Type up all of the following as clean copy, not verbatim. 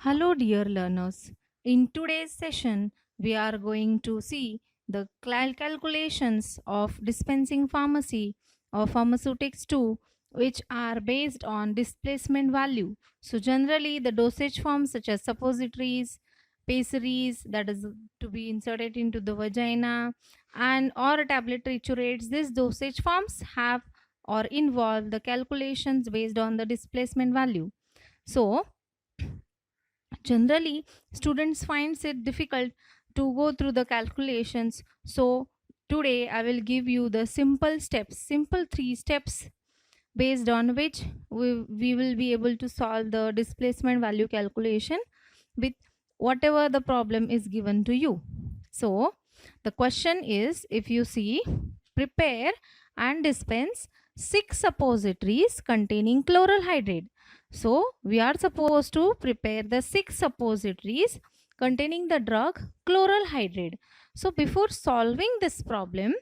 Hello, dear learners. In today's session, we are going to see the calculations of dispensing pharmacy or pharmaceutics too, which are based on displacement value. So, generally, the dosage forms such as suppositories, pessaries, that is to be inserted into the vagina, and or tablet triturates, these dosage forms have or involve the calculations based on the displacement value. So, generally students finds it difficult to go through the calculations, so today I will give you the simple 3 steps based on which we will be able to solve the displacement value calculation with whatever the problem is given to you. So the question is, if you see, prepare and dispense 6 suppositories containing chloral hydrate. So we are supposed to prepare the 6 suppositories containing the drug chloral hydrate. So before solving this problem,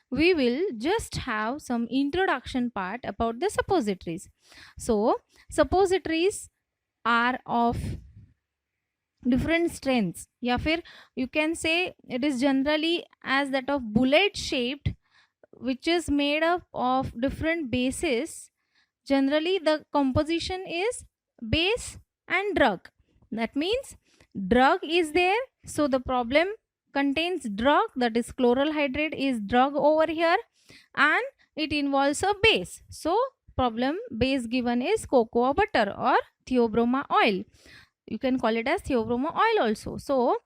we will just have some introduction part about the suppositories. So suppositories are of different strengths, या फिर you can say it is generally as that of bullet shaped, which is made up of different bases. Generally the composition is base and drug. That means drug is there, so the problem contains drug, that is chloral hydrate is drug over here, and it involves a base. So problem base given is cocoa butter or theobroma oil. You can call it as theobroma oil also. So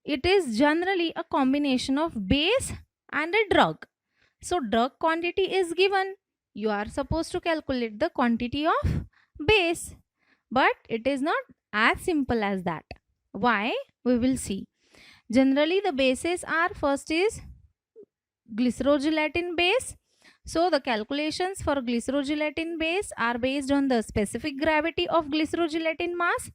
it is generally a combination of base and a drug. So drug quantity is given, you are supposed to calculate the quantity of base, but it is not as simple as that. Why? We will see. Generally the bases are, first is glycerogelatin base. So the calculations for glycerogelatin base are based on the specific gravity of glycerogelatin mass,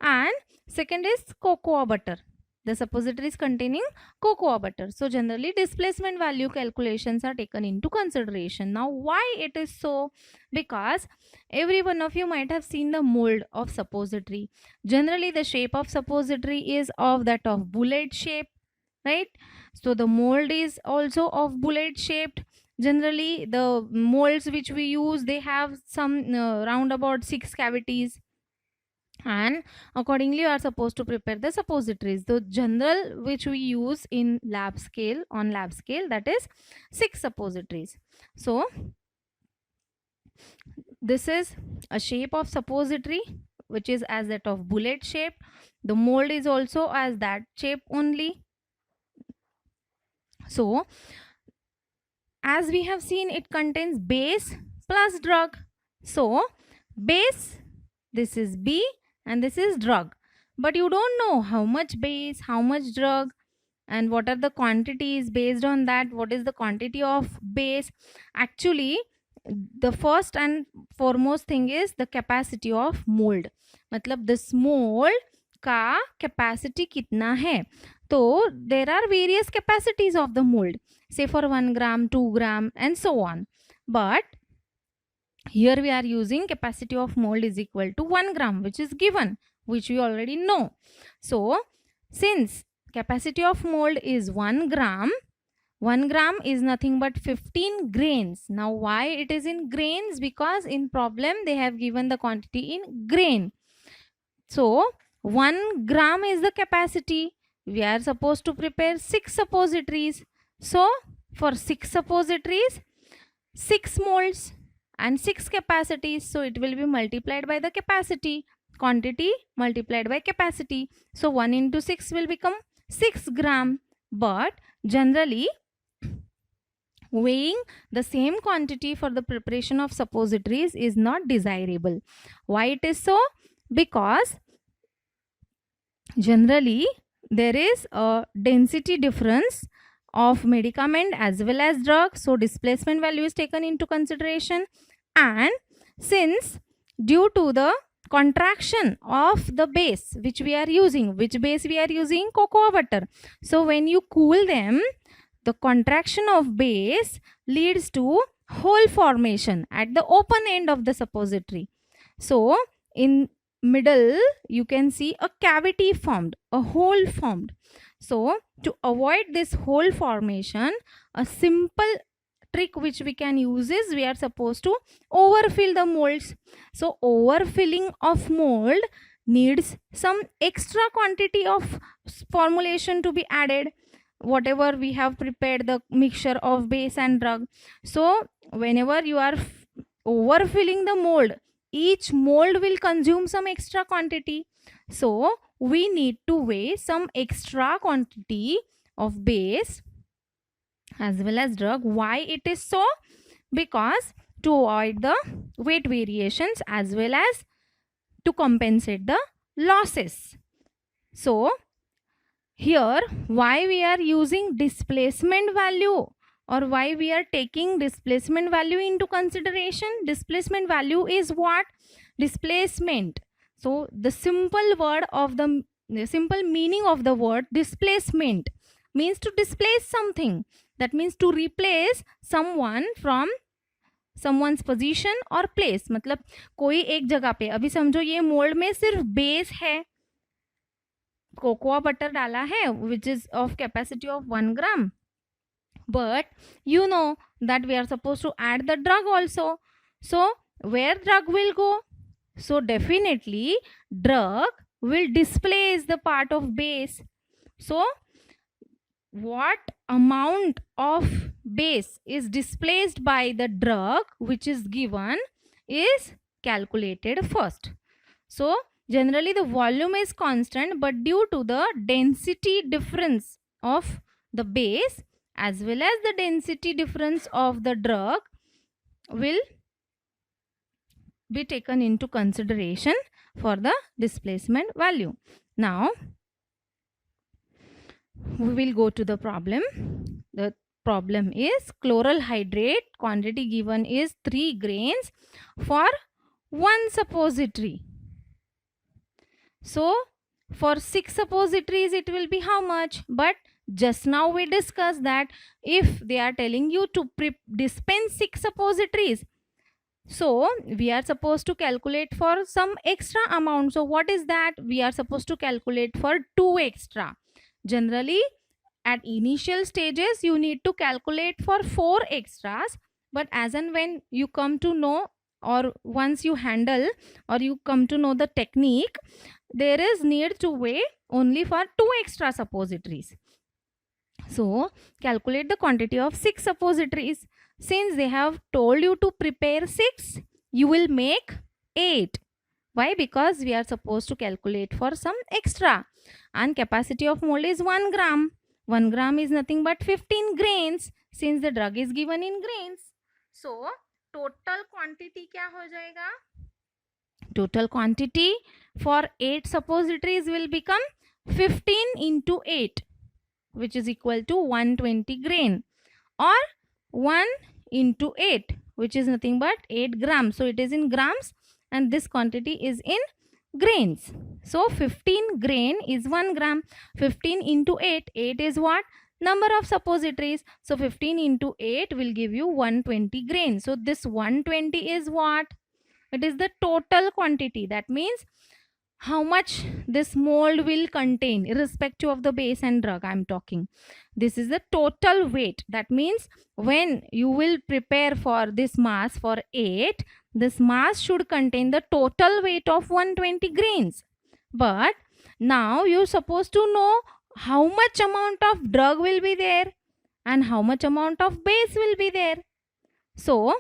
and second is cocoa butter, the suppositories containing cocoa butter. So generally displacement value calculations are taken into consideration. Now why it is so? Because every one of you might have seen the mold of suppository. Generally the shape of suppository is of that of bullet shape, right? So the mold is also of bullet shaped. Generally the molds which we use, they have some round about 6 cavities, and accordingly you are supposed to prepare the suppositories. The general which we use in lab scale, on lab scale, that is 6 suppositories. So this is a shape of suppository which is as that of bullet shape. The mold is also as that shape only. So as we have seen, it contains base plus drug. So base, this is B and this is drug, but you don't know how much base, how much drug, and what are the quantities. Based on that, what is the quantity of base? Actually the first and foremost thing is the capacity of mold. मतलब this mold का capacity कितना है? So there are various capacities of the mold, say for 1 gram, 2 gram, and so on. But here we are using capacity of mold is equal to 1 gram, which is given, which we already know. So since capacity of mold is 1 gram, 1 gram is nothing but 15 grains. Now why it is in grains? Because in problem they have given the quantity in grain. So 1 gram is the capacity. We are supposed to prepare 6 suppositories. So for 6 suppositories, 6 molds and 6 capacities. So it will be multiplied by the capacity. Quantity multiplied by capacity. So 1 into 6 will become 6 gram. But generally weighing the same quantity for the preparation of suppositories is not desirable. Why it is so? Because generally there is a density difference of medicament as well as drug, so displacement value is taken into consideration. And since due to the contraction of the base which we are using, which base we are using? Cocoa butter. So when you cool them, the contraction of base leads to hole formation at the open end of the suppository. So in middle you can see a cavity formed, a hole formed. So to avoid this hole formation, a simple trick which we can use is we are supposed to overfill the molds. So overfilling of mold needs some extra quantity of formulation to be added, whatever we have prepared the mixture of base and drug. So whenever you are overfilling the mold, each mold will consume some extra quantity. So we need to weigh some extra quantity of base as well as drug. Why it is so? Because to avoid the weight variations as well as to compensate the losses. So here why we are using displacement value, or why we are taking displacement value into consideration? Displacement value is what? Displacement. So the simple word of the simple meaning of the word displacement means to displace something. That means to replace someone from someone's position or place. मतलब कोई एक जगह पे, अभी समझो ये mould में सिर्फ बेस है, कोकोआ बटर डाला है which is of capacity of 1 gram, but you know that we are supposed to add the drug also. So where drug will go? So definitely drug will displace the part of base. So what amount of base is displaced by the drug which is given is calculated first. So generally the volume is constant, but due to the density difference of the base as well as the density difference of the drug will be taken into consideration for the displacement value. Now we will go to the problem. The problem is chloral hydrate quantity given is 3 grains for 1 suppository. So for 6 suppositories it will be how much? But just now we discussed that if they are telling you to dispense 6 suppositories, so we are supposed to calculate for some extra amount. So what is that? We are supposed to calculate for 2 extra. Generally at initial stages you need to calculate for 4 extras, but as and when you come to know, or once you handle or you come to know the technique, there is need to weigh only for 2 extra suppositories. So calculate the quantity of 6 suppositories. Since they have told you to prepare 6, you will make 8. Why? Because we are supposed to calculate for some extra, and capacity of mold is 1 gram. 1 gram is nothing but 15 grains since the drug is given in grains. So total quantity क्या हो जाएगा? Total quantity for 8 suppositories will become 15 into 8, which is equal to 120 grain, or 1 into 8, which is nothing but 8 grams. So it is in grams and this quantity is in grains. So 15 grain is 1 gram. 15 into 8, 8 is what? Number of suppositories. So 15 into 8 will give you 120 grains. So this 120 is what? It is the total quantity. That means how much this mold will contain irrespective of the base and drug I am talking. This is the total weight. That means when you will prepare for this mass for 8, this mass should contain the total weight of 120 grains. But now you're supposed to know how much amount of drug will be there and how much amount of base will be there. So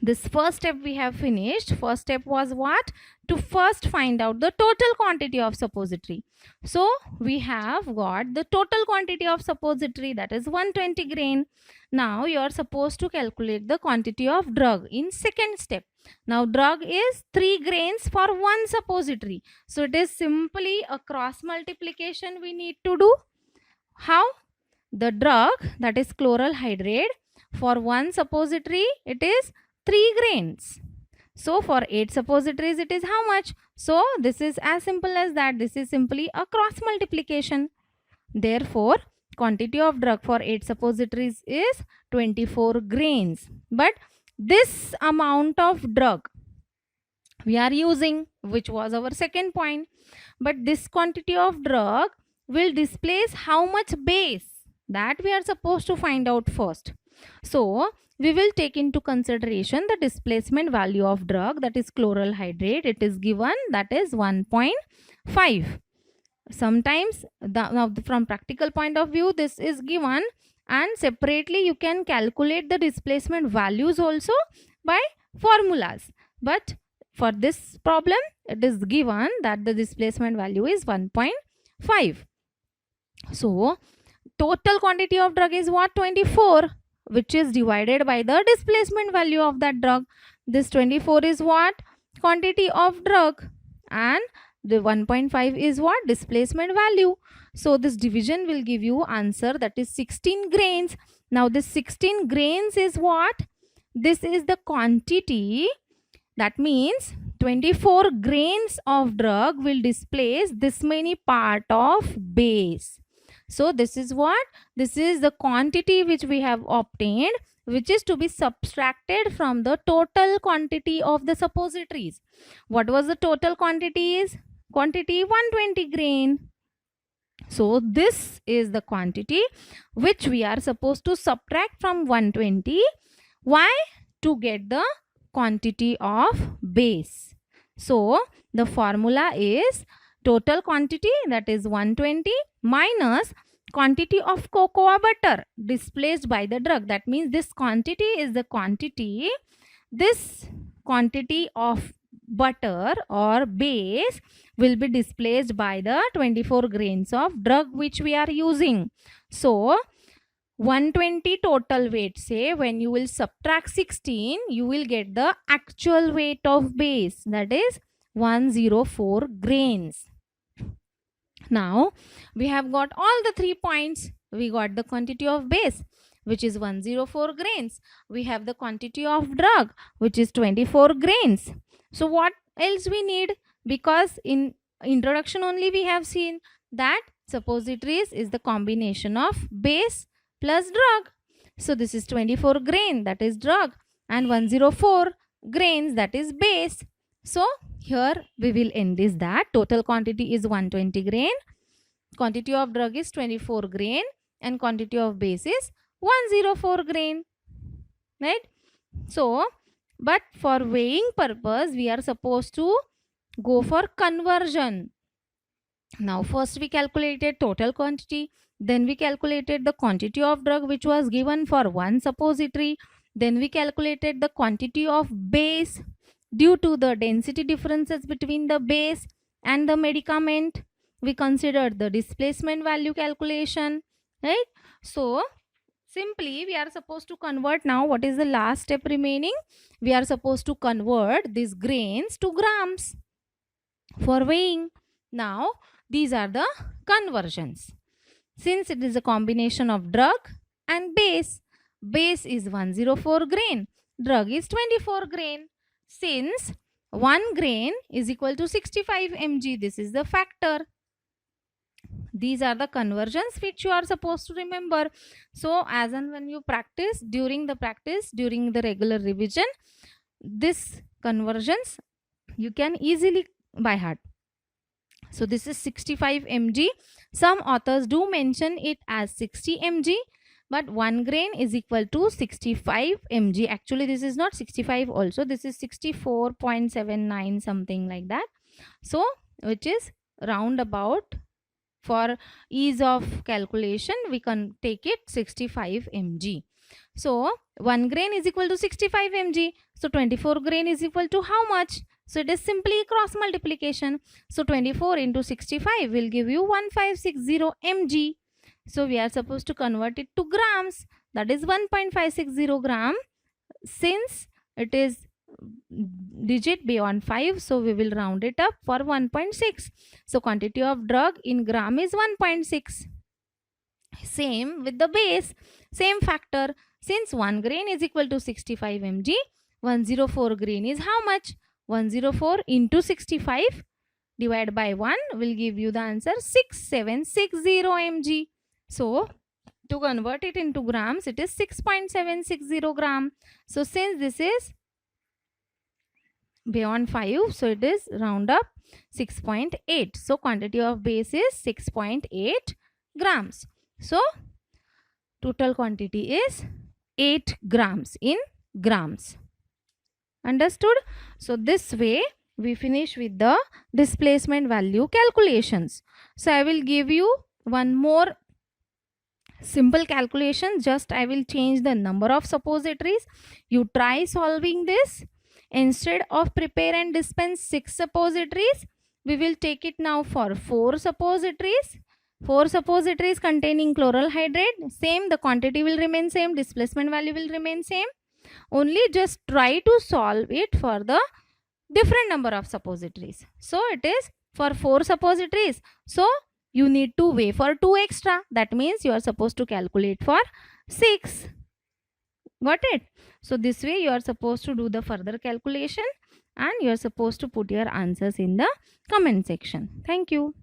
this first step we have finished. First step was what? To first find out the total quantity of suppository. So we have got the total quantity of suppository, that is 120 grain. Now you are supposed to calculate the quantity of drug in second step. Now drug is 3 grains for 1 suppository. So it is simply a cross multiplication we need to do. How? The drug, that is chloral hydrate, for 1 suppository it is 3 grains. So for 8 suppositories it is how much? So this is as simple as that. This is simply a cross multiplication. Therefore quantity of drug for 8 suppositories is 24 grains. But this amount of drug we are using, which was our second point. But this quantity of drug will displace how much base, that we are supposed to find out first. So we will take into consideration the displacement value of drug, that is chloral hydrate. It is given, that is 1.5. Sometimes now from practical point of view this is given, and separately you can calculate the displacement values also by formulas, but for this problem it is given that the displacement value is 1.5. So total quantity of drug is what? 24, which is divided by the displacement value of that drug. This 24 is what? Quantity of drug, and the 1.5 is what? Displacement value. So this division will give you answer, that is 16 grains. Now this 16 grains is what? This is the quantity. That means 24 grains of drug will displace this many part of base. So this is what? This is the quantity which we have obtained, which is to be subtracted from the total quantity of the suppositories. What was the total quantity? Is quantity 120 grain. So this is the quantity which we are supposed to subtract from 120. Why? To get the quantity of base. So the formula is total quantity, that is 120, minus quantity of cocoa butter displaced by the drug. That means this quantity is the quantity, this quantity of butter or base will be displaced by the 24 grains of drug which we are using. So 120 total weight, say when you will subtract 16, you will get the actual weight of base, that is 104 grains. Now we have got all the 3 points. We got the quantity of base, which is 104 grains. We have the quantity of drug, which is 24 grains. So what else we need? Because in introduction only we have seen that suppositories is the combination of base plus drug. So this is 24 grain, that is drug, and 104 grains, that is base. So here we will end this, that total quantity is 120 grain, quantity of drug is 24 grain, and quantity of base is 104 grain, right? So but for weighing purpose we are supposed to go for conversion. Now first we calculated total quantity, then we calculated the quantity of drug which was given for one suppository, then we calculated the quantity of base due to the density differences between the base and the medicament. We considered the displacement value calculation, right? So simply we are supposed to convert. Now what is the last step remaining? We are supposed to convert these grains to grams for weighing. Now these are the conversions. Since it is a combination of drug and base, base is 104 grain, drug is 24 grain. Since 1 grain is equal to 65 mg, this is the factor. These are the conversions which you are supposed to remember. So as and when you practice, during the regular revision, this conversions you can easily by heart. So this is 65 mg. Some authors do mention it as 60 mg, but 1 grain is equal to 65 mg. Actually this is not 65 also, this is 64.79 something like that. So which is round about, for ease of calculation we can take it 65 mg. So 1 grain is equal to 65 mg. So 24 grain is equal to how much? So it is simply cross multiplication. So 24 into 65 will give you 1560 mg. So we are supposed to convert it to grams, that is 1.560 gram. Since it is digit beyond 5, so we will round it up for 1.6. So quantity of drug in gram is 1.6. Same with the base, same factor. Since 1 grain is equal to 65 mg, 104 grain is how much? 104 into 65 divided by 1 will give you the answer 6760 mg. So to convert it into grams, it is 6.760 gram. So since this is beyond 5, so it is round up 6.8. So quantity of base is 6.8 grams. So total quantity is 8 grams in grams. Understood? So this way we finish with the displacement value calculations. So I will give you one more simple calculation. Just I will change the number of suppositories. You try solving this. Instead of prepare and dispense 6 suppositories, we will take it now for 4 suppositories. 4 suppositories containing chloral hydrate. Same, the quantity will remain same, displacement value will remain same. Only just try to solve it for the different number of suppositories. So it is for 4 suppositories. So you need to weigh for 2 extra. That means you are supposed to calculate for 6. Got it? So this way you are supposed to do the further calculation and you are supposed to put your answers in the comment section. Thank you.